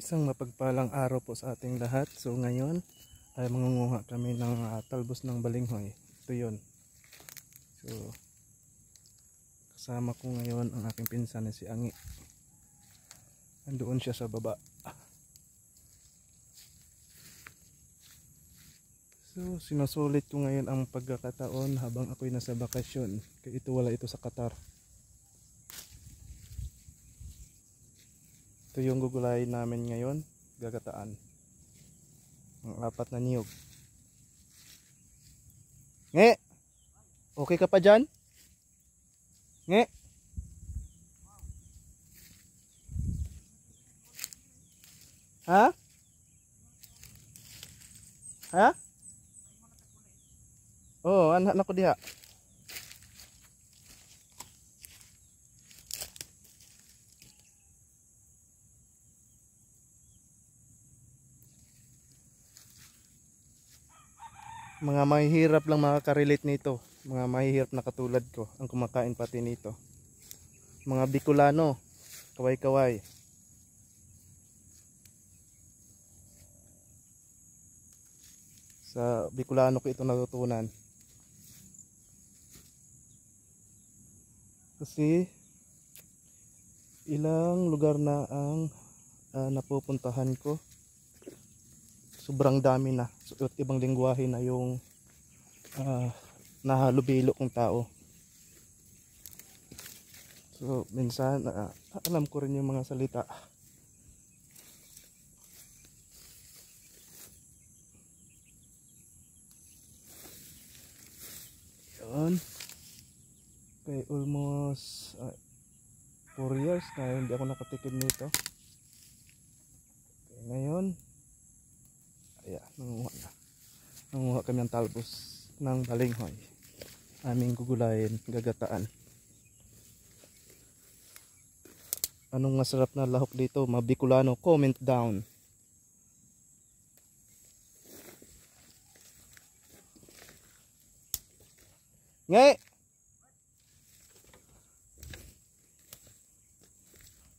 Isang mapagpalang araw po sa ating lahat. So ngayon ay mangunguha kami ng talbos ng balinghoy. Ito yun. So kasama ko ngayon ang aking pinsan na si Angi. Andoon siya sa baba. So sinusulit ko ngayon ang pagkakataon habang ako'y nasa bakasyon. Kaya ito wala ito sa Qatar. Ito yung gugulayin namin ngayon, gagataan. Ang 4 na niyog. Nge! Okay ka pa dyan? Nge! Ha? Ha? Oo, anak ko diha. Mga mahihirap lang makaka-relate nito. Mga mahihirap na katulad ko ang kumakain pati nito. Mga Bicolano, kaway-kaway. Sa Bicolano ko ito natutunan. Kasi ilang lugar na ang napupuntahan ko. Sobrang dami na. So, ibang lingwahe na yung nahalubilo kong tao. So minsan alam ko rin yung mga salita. Yun. Okay, almost 4 years na hindi ako nakatikim nito. Okay, ngayon ayan, nanguha kami ng talbos ng balinghoy. Aming gugulayin, gagataan. Anong masarap na lahok dito? Mga Bicolano, comment down. Nge!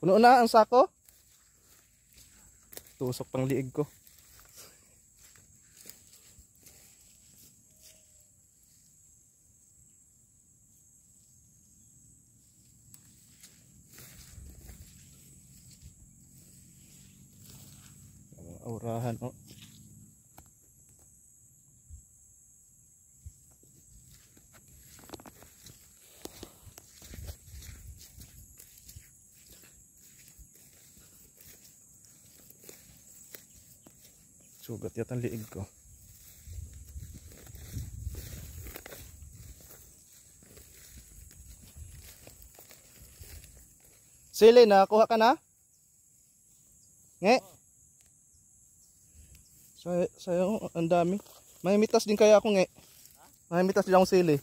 Puno na ang sako? Tusok pang liig ko. Aurahan, oh. Sugat yata ang liig ko. Sili, nakakuha ka na? Nge? Sayang, ang dami. May mitas din kaya ako, nge. May mitas din akong sili.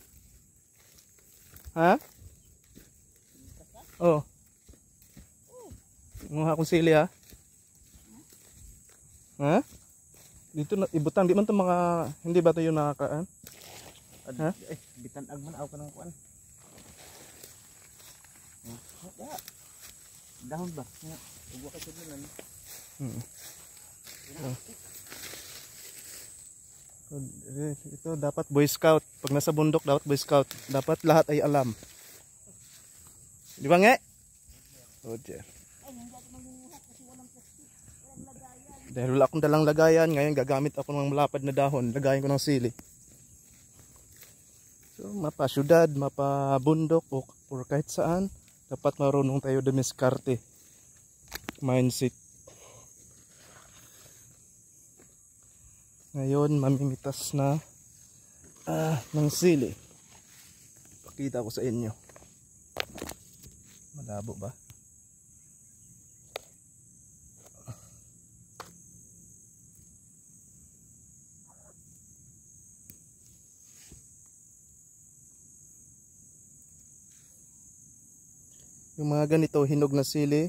Ha? Oo. Nguha akong sili, ha? Ha? Dito na ibutang, di man 'to mga hindi ba 'to yung nakakaan? Ha? Bitan agman aw kanang kuan. Dahon ba? Ubo ka tuloy na. Ito dapat Boy Scout. Pag nasa bundok dapat Boy Scout. Dapat lahat ay alam. Di ba nge? Oh, dear. Dahil wala akong dalang lagayan, ngayon gagamit ako ng malapad na dahon, lagayan ko ng sili. So mapa syudad, mapa bundok or kahit saan, dapat marunong tayo dumiskarte. Mindset. Ngayon mamimitas na ng sili. Pakita ko sa inyo. Malabo ba? Yung mga ganito hinog na sili,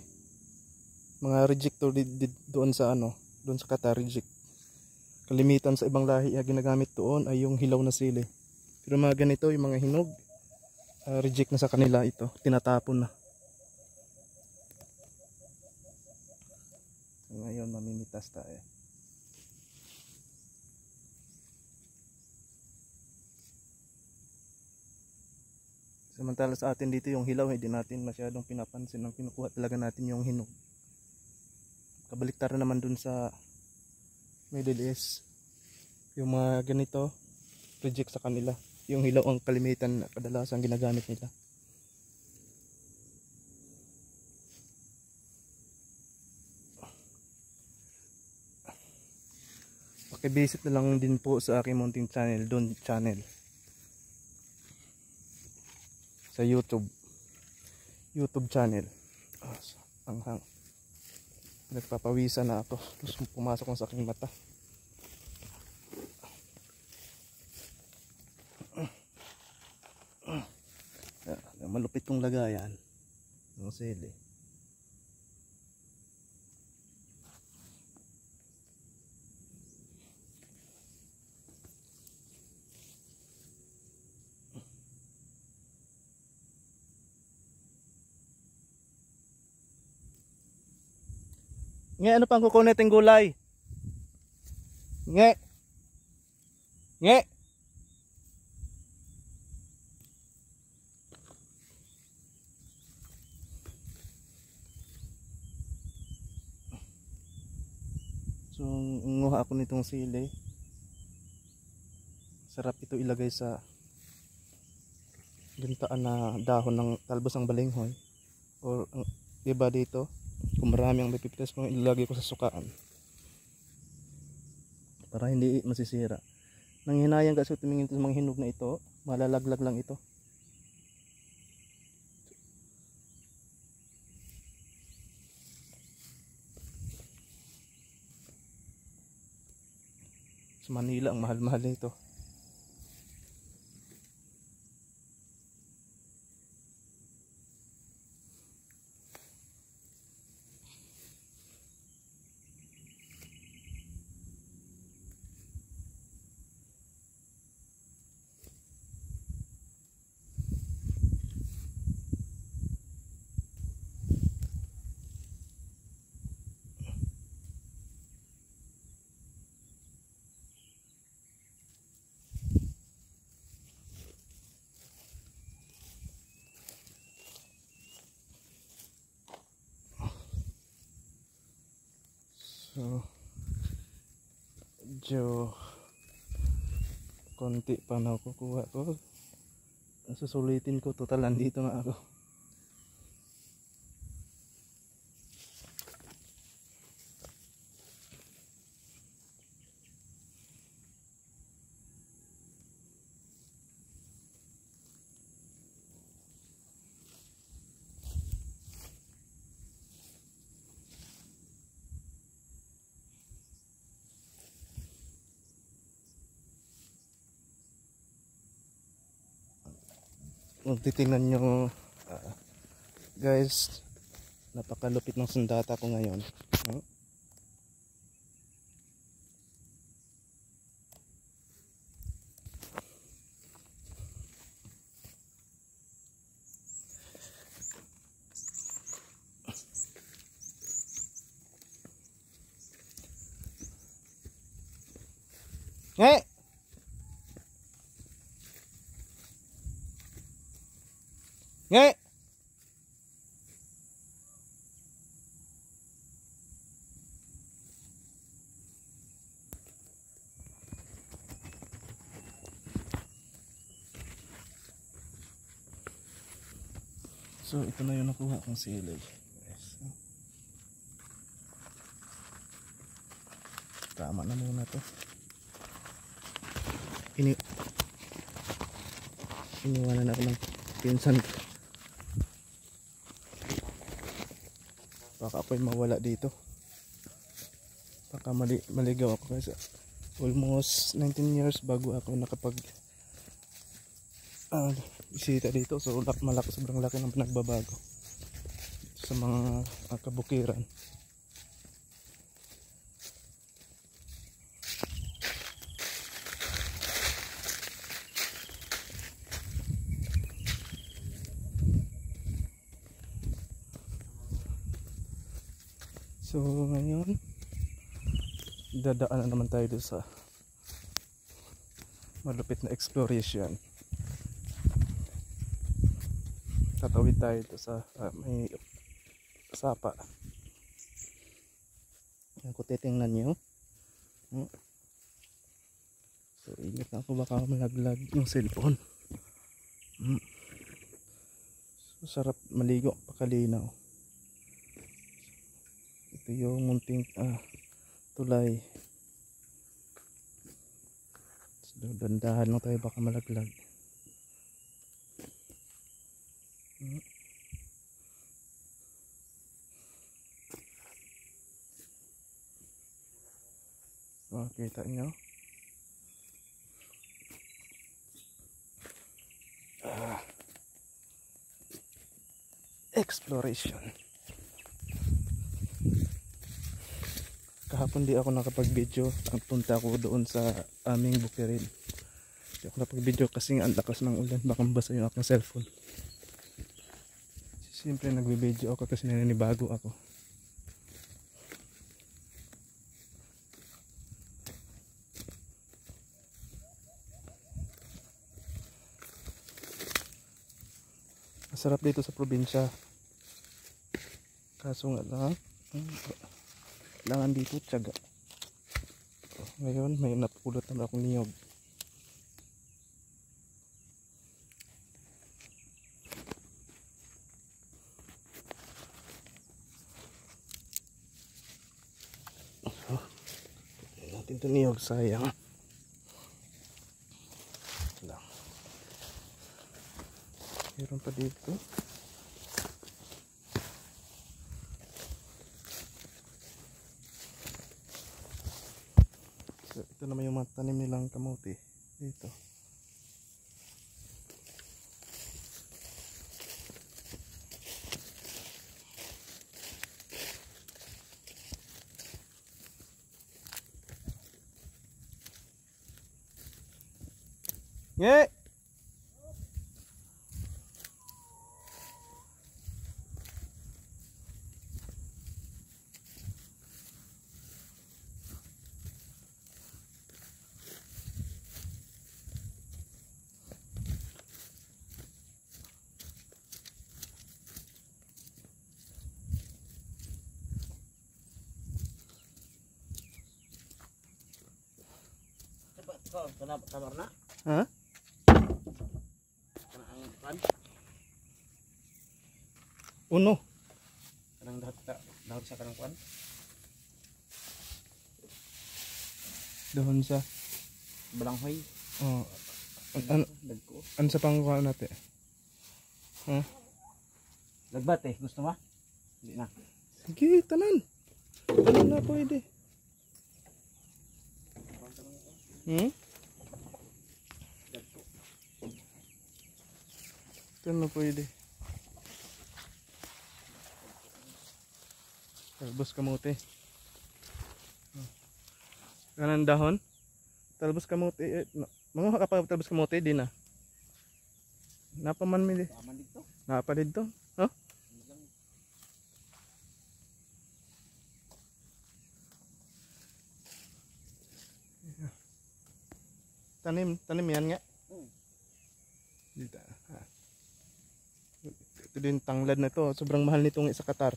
mga rejector doon sa doon sa Qatar, reject. Kalimitan sa ibang lahi ginagamit doon ay yung hilaw na sili. Pero mga ganito, yung mga hinog, reject na sa kanila ito, tinatapon na. Ngayon mamimitas tayo. Samantala sa atin dito yung hilaw, hindi natin masyadong pinapansin. Ang kinukuha talaga natin yung hinog. Kabaliktaran naman dun sa Middle East. Yung mga ganito, reject sa kanila. Yung hilaw ang kalimitan na kadalasan ginagamit nila. Pakivisit na lang din po sa aking munting channel, Don Channel. Sa YouTube channel. Anghang. Nagpapawisan na ako. Tapos pumasok na sa aking mata. Malupit kong lagayan ng sili. Nge, ano pang kukunin nating gulay? Nge. Nge. So, nguha ako nitong sili. Sarap ito ilagay sa gintaan na dahon ng talbos ng balinghoy. Or, diba dito? Kung marami ang mapipitas ko, ilagay ko sa sukaan para hindi masisira. Nang hinayang kasi tumingin sa mga hinog na ito, malalaglag lang ito. Sa Manila ang mahal-mahal nito. So, medyo konti pa na kukuha ko. Susulitin ko, total andito na ako. Kung titingnan nyo, guys, napakalupit ng sandata ko ngayon. Nge! Nge! So ito na yung nakuha kong sili. Tama na muna to. Iniwanan ako ng pinsan ko. Baka ako'y mawala dito. Baka maligaw ako kasi almost 19 years bago ako nakapag bisita dito. So sobrang laki ng pinagbabago sa mga kabukiran. So So ngayon dadaan na naman tayo doon sa malupit na exploration. Tatawid tayo doon sa may sapa. Yan, kung titingnan nyo. So ingat na ako, baka malaglag yung cellphone. So sarap maligo, pakalinaw. Ito yung munting tulay. So, dandahan lang tayo, baka malaglag. Kita nyo. Exploration. Kahapon di ako nakapag-video. Ang punta ko doon sa aming bukirin. Di ako nakapag-video kasi ang lakas ng ulan. Baka mabasa yung aking cellphone. Siyempre nagbe-video ako kasi naninibago ako. Masarap dito sa probinsya. Kaso nga lang, kailangan dito tiyaga. Ngayon may napulot na akong niyog. So, natin ito niyog, sayang. Meron pa dito. So, ito naman yung mga tanim nilang kamote dito. Yeah. Kenapa kamar nak? Hah? Kena angin depan. Uno. Kanang dapat sa kanang kuan. Doon sa Balanghoy. oh, Dagko. ano sa pangkuha natin? Huh? Lagbat gusto mo? Hindi na. Sige, tanan. Tanan na pwede. Ito na pwede. Talbos kamote. Kanang dahon. Talbos kamote. Mga kapag talbos kamote din na. Napaman mi di. Aman dito. Napa dito. Oh? Tanim yan nga. Dito. Ito din tanglad na to. Sobrang mahal nitong sa Qatar.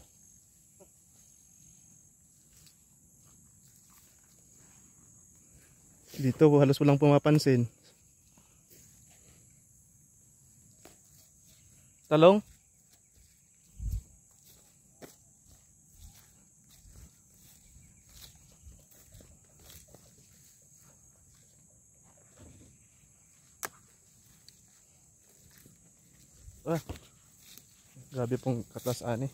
Dito halos walang pumapansin. Talong? Grabe pong katasaan eh.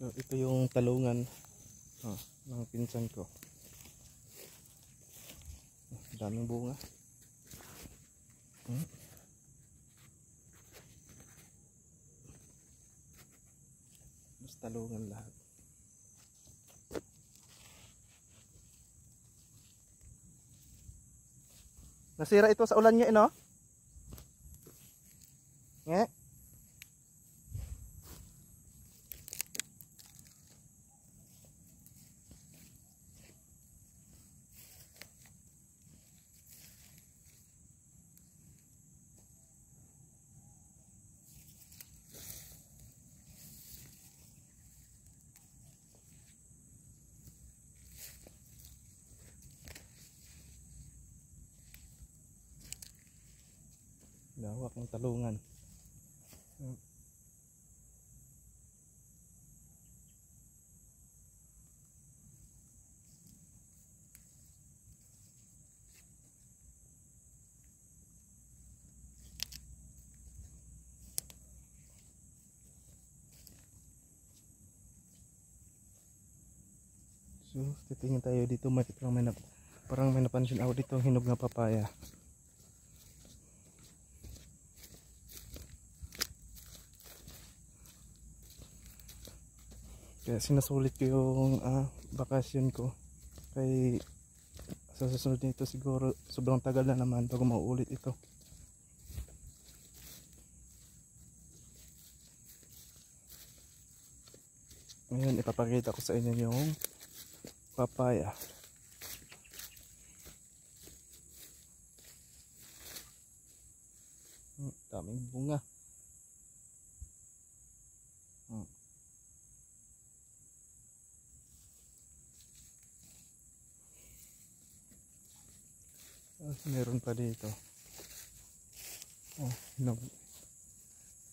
So, ito yung talungan ng pinsan ko. Daming bunga. Mas talungan lahat. Nasira ito sa ulan niya, no? Nge? Lawak ng talungan. So, titingin tayo dito, parang may napansin ako dito ang hinog na papaya. Kaya sinasulit ko yung bakasyon ko. Kay sa susunod nito siguro sobrang tagal na naman bago mauulit ito. Ngayon ipapakita ko sa inyo yung papaya. Daming bunga. Meron pa dito.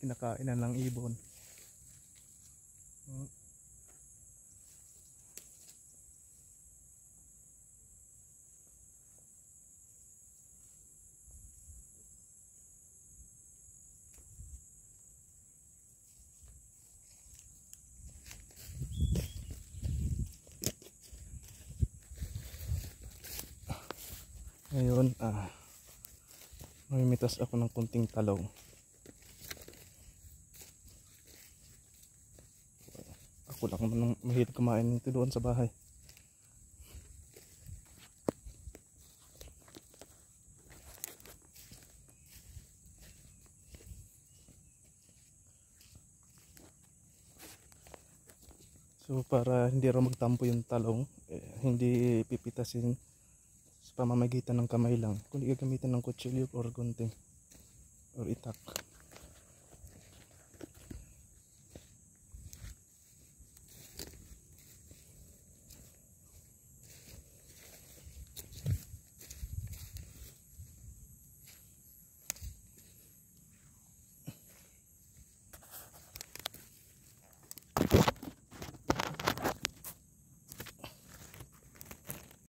Kinakainan ng ibon. Ngayon, mamimitas ako ng kunting talong. Ako lang naman mahilig kumain nito doon sa bahay. So para hindi raw magtampo yung talong, hindi pipitasin sa pamamagitan ng kamay lang, kundi gagamitan ng kutsilyo or gunting or itak.